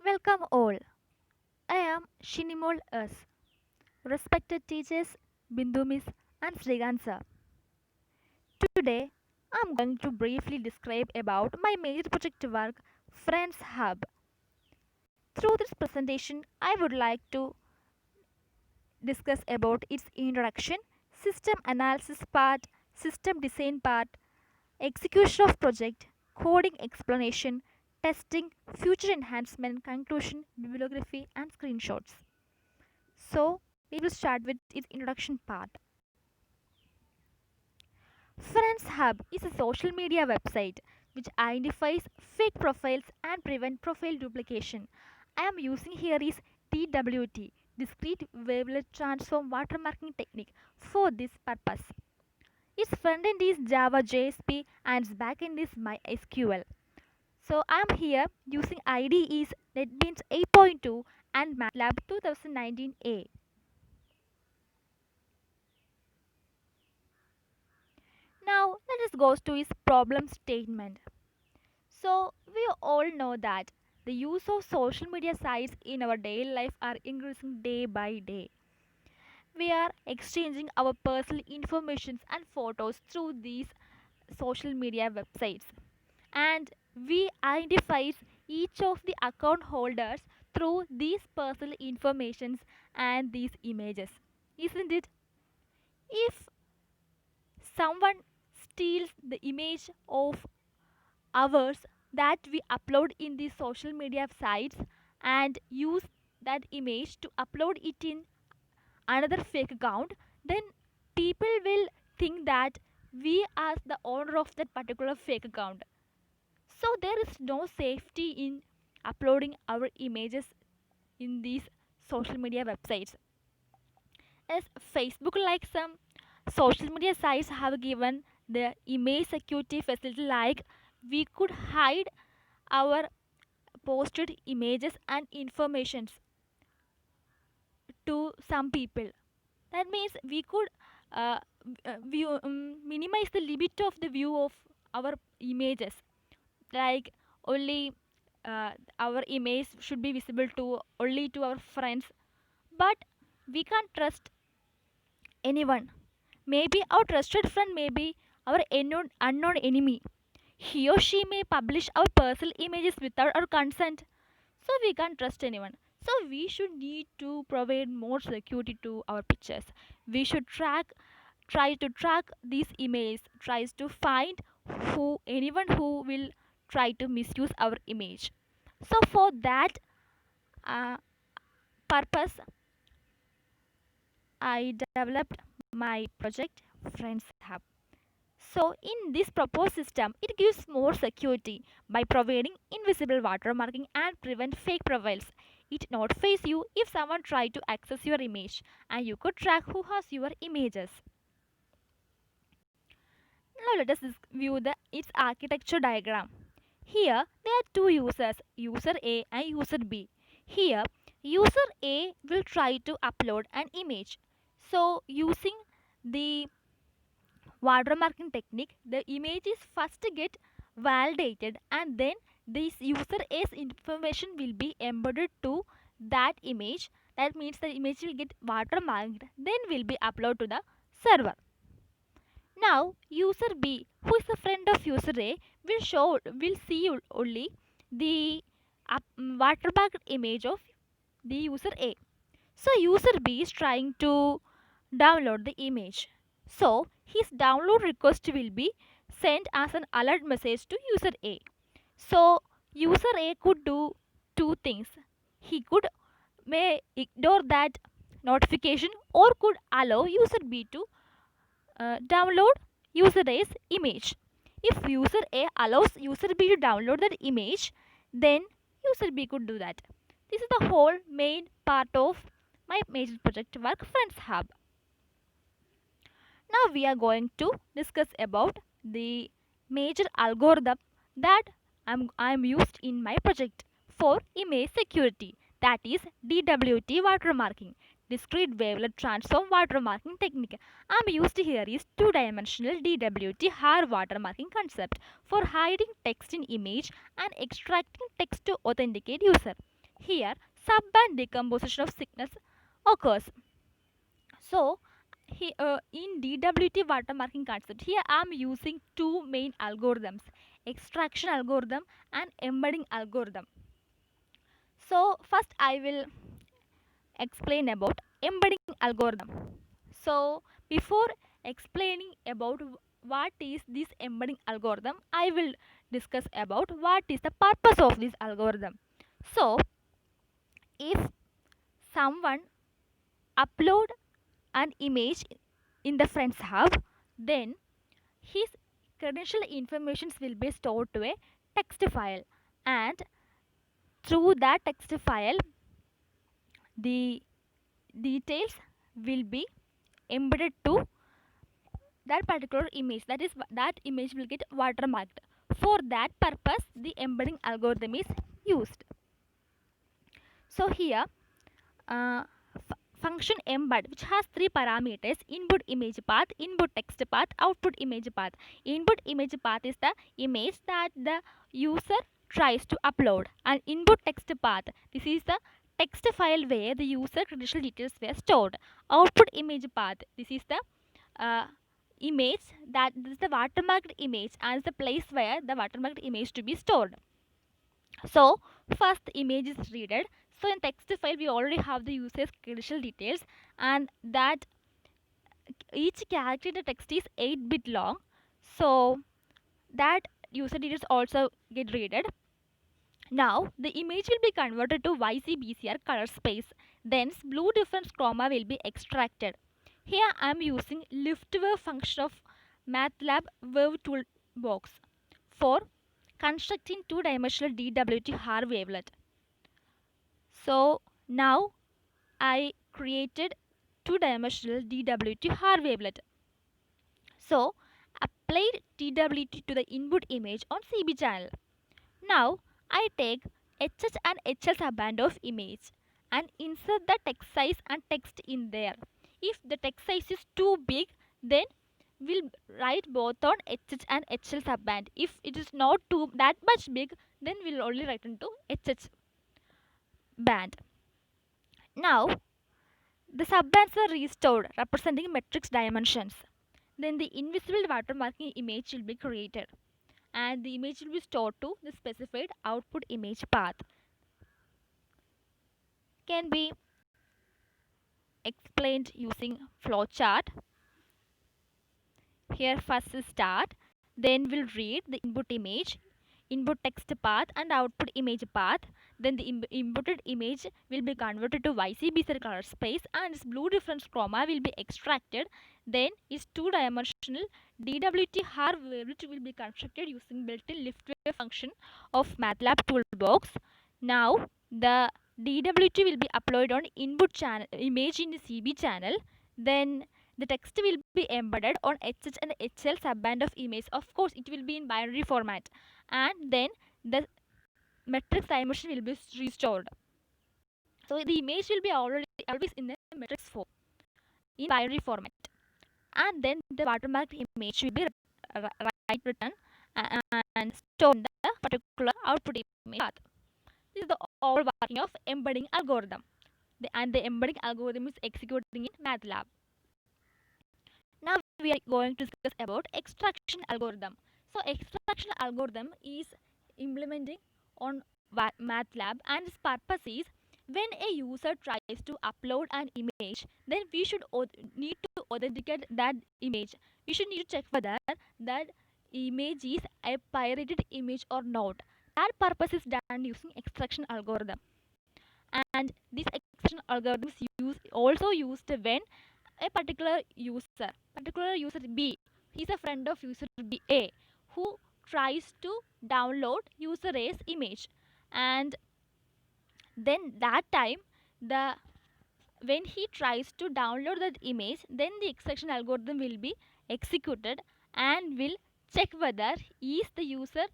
Welcome all. I am Shinimol S. Respected teachers Bindu Miss and Srigan sir. Today I am going to briefly describe about my major project work Friends Hub. Through this presentation I would like to discuss about its introduction, system analysis part, system design part, execution of project, coding explanation, testing, future enhancement, conclusion, bibliography and screenshots. So, we will start with its introduction part. Friends Hub is a social media website which identifies fake profiles and prevent profile duplication. I am using here is DWT, discrete wavelet transform watermarking technique for this purpose. Its front end is Java JSP and its back end is MySQL. So I am here using IDE is NetBeans 8.2 and MATLAB 2019A. Now let us go to its problem statement. So we all know that the use of social media sites in our daily life are increasing day by day. We are exchanging our personal information and photos through these social media websites, and we identify each of the account holders through these personal informations and these images, isn't it? If someone steals the image of ours that we upload in the social media sites and use that image to upload it in another fake account, then people will think that we are the owner of that particular fake account. So there is no safety in uploading our images in these social media websites. As Facebook, like some social media sites, have given the image security facility, like we could hide our posted images and informations to some people. That means we could uh, minimize the limit of the view of our images, like only our image should be visible to only to our friends, but we can't trust anyone. Maybe our trusted friend may be our unknown enemy. He or she may publish our personal images without our consent, so we can't trust anyone. So we should need to provide more security to our pictures. We should try to track these emails, tries to find who anyone who will try to misuse our image. So for that uh, purpose I developed my project Friends Hub. So in this proposed system, it gives more security by providing invisible watermarking and prevent fake profiles. It notifies you if someone tried to access your image, and you could track who has your images. Now let us view its architecture diagram. Here there are two users, user A and user B. Here user A will try to upload an image. So using the watermarking technique, the image is first get validated, and then this user A's information will be embedded to that image. That means the image will get watermarked, then will be uploaded to the server. Now user B, who is a friend of user A, will see only the watermarked image of the user A. So user B is trying to download the image. So his download request will be sent as an alert message to user A. So user A could do two things. He could may ignore that notification or could allow user B to download user A's image. If user A allows user B to download that image, then user B could do that. This is the whole main part of my major project work Friends Hub. Now we are going to discuss about the major algorithm that I'm used in my project for image security, that is DWT watermarking, discrete wavelet transform watermarking technique. I'm used here is two-dimensional DWT hard watermarking concept for hiding text in image and extracting text to authenticate user. Here, subband decomposition of signals occurs. So, in DWT watermarking concept, here I am using two main algorithms, extraction algorithm and embedding algorithm. So, first I will explain about embedding algorithm. So, before explaining about what is this embedding algorithm, I will discuss about what is the purpose of this algorithm. So, if someone upload an image in the Friends Hub, then his credential informations will be stored to a text file, and through that text file the details will be embedded to that particular image. That is, that image will get watermarked. For that purpose the embedding algorithm is used. So here uh, function embed, which has three parameters: input image path, input text path, output image path. Input image path is the image that the user tries to upload, and input text path, this is the text file where the user credential details were stored. Output image path, this is the uh, image, that this is the watermarked image and the place where the watermarked image to be stored. So first the image is readed. So in text file we already have the user's credential details, and that each character in the text is 8-bit long. So that user details also get readed. Now the image will be converted to YCBCR color space. Then blue difference chroma will be extracted. Here I am using liftwave function of MATLAB Wave Toolbox for constructing two-dimensional DWT Haar wavelet. So now I created two-dimensional DWT Haar wavelet. So applied DWT to the input image on CB channel. Now I take HH and HL subband of image and insert the text size and text in there. If the text size is too big, then we'll write both on HH and HL subband. If it is not too that much big, then we'll only write into HH band. Now the subbands are restored representing matrix dimensions. Then the invisible watermarking image will be created, and the image will be stored to the specified output image path. Can be explained using flowchart. Here first is start, then we'll read the input image, input text path and output image path. Then the inputted image will be converted to YCBC color space, and its blue difference chroma will be extracted. Then its two-dimensional DWT Haar wavelet will be constructed using built-in liftwave function of MATLAB Toolbox. Now the DWT will be uploaded on input channel image in the CB channel. Then the text will be embedded on HH and HL subband of image. Of course, it will be in binary format, and then the matrix dimension will be restored. So the image will be always in the matrix form in binary format, and then the watermarked image will be written and stored in the particular output image path. This is the overall working of embedding algorithm. And the embedding algorithm is executing in MATLAB. Now we are going to discuss about extraction algorithm. So extraction algorithm is implementing on MATLAB, and its purpose is when a user tries to upload an image, then we should need to authenticate that image. We should need to check whether that image is a pirated image or not. That purpose is done using extraction algorithm. And this extraction algorithm is also used when a particular user B, he's a friend of user B A, who tries to download user A's image, and then that time the when he tries to download that image, then the extraction algorithm will be executed and will check whether is the user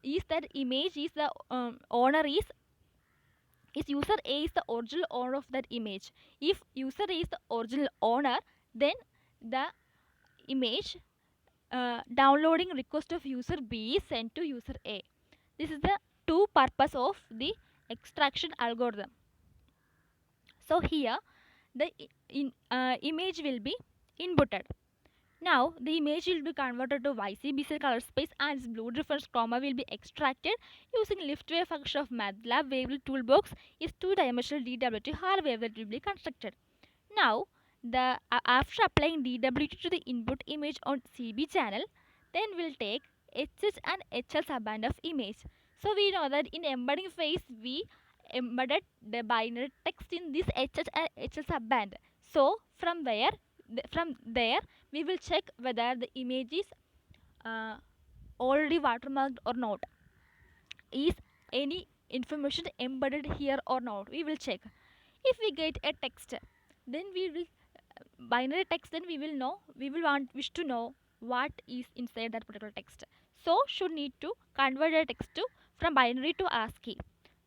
is that image is the owner is user A is the original owner of that image. If user A is the original owner, then the image downloading request of user B is sent to user A. This is the two purpose of the extraction algorithm. So here the image will be inputted. Now the image will be converted to YCBC color space and its blue difference chroma will be extracted using lift wave function of MATLAB wavelet toolbox is two-dimensional DWT hard wavelet will be constructed. Now after applying DWT to the input image on CB channel, then we'll take HH and HL subband of image. So we know that in embedding phase we embedded the binary text in this HH and HL subband. So from there we will check whether the image is uh, already watermarked or not. Is any information embedded here or not? We will check. If we get a text, then we will binary text, then we will wish to know what is inside that particular text. So should need to convert the text to from binary to ASCII.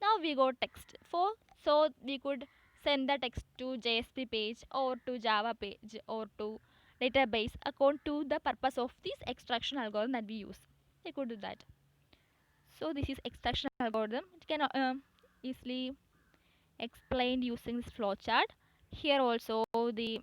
Now we got text for, so we could send the text to JSP page or to Java page or to database according to the purpose of this extraction algorithm that we use. We could do that. So this is extraction algorithm. It can easily explained using this flowchart. Here also the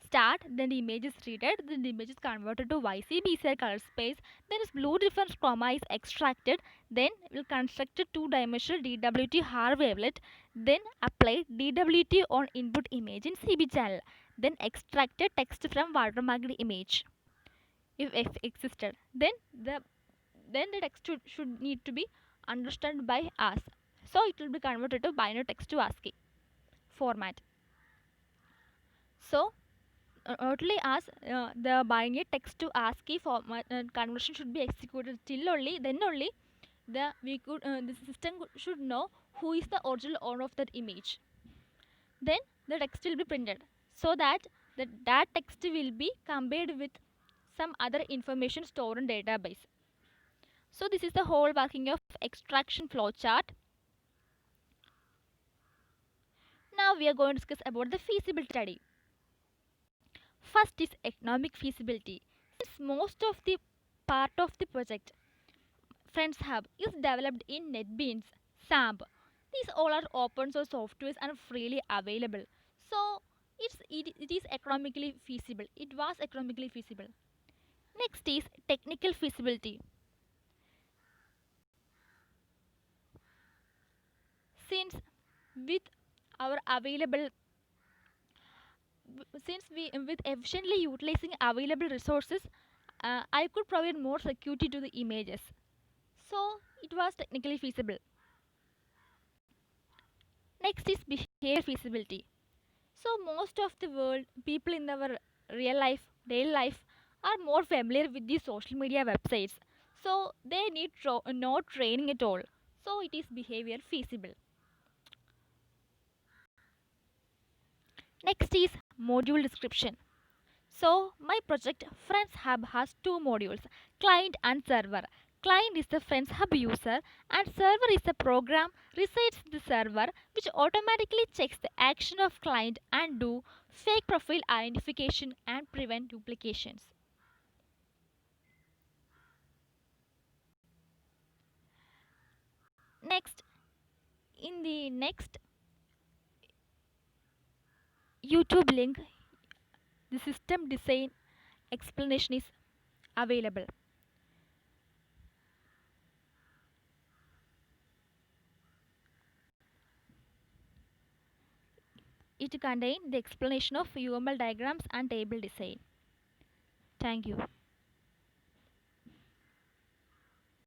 start, then the image is treated, then the image is converted to YCBC color space, then its blue difference chroma is extracted, then we'll construct a two-dimensional DWT hard wavelet, then apply DWT on input image in CB channel, then extracted text from watermarked image if existed. Then the text should need to be understood by us. So it will be converted to binary text to ASCII format. So only as the binary text to ASCII format conversion should be executed till only then only the system should know who is the original owner of that image. Then the text will be printed so that that text will be compared with some other information stored in database. So this is the whole working of extraction flowchart. Now we are going to discuss about the feasibility study. First is economic feasibility. Since most of the part of the project Friends Hub is developed in NetBeans, SAMP. These all are open source softwares and freely available. So it is economically feasible. It was economically feasible. Next is technical feasibility. Since with our available since we with efficiently utilizing available resources, I could provide more security to the images. So it was technically feasible. Next is behavior feasibility. So most of the world people in our real life, daily life are more familiar with these social media websites. So they need no training at all. So it is behavior feasible. Next is module description. So my project Friends Hub has two modules, client and server. Client is the Friends Hub user and server is a program resides in the server which automatically checks the action of client and do fake profile identification and prevent duplications. Next, in the next YouTube link, the system design explanation is available. It contains the explanation of UML diagrams and table design. Thank you.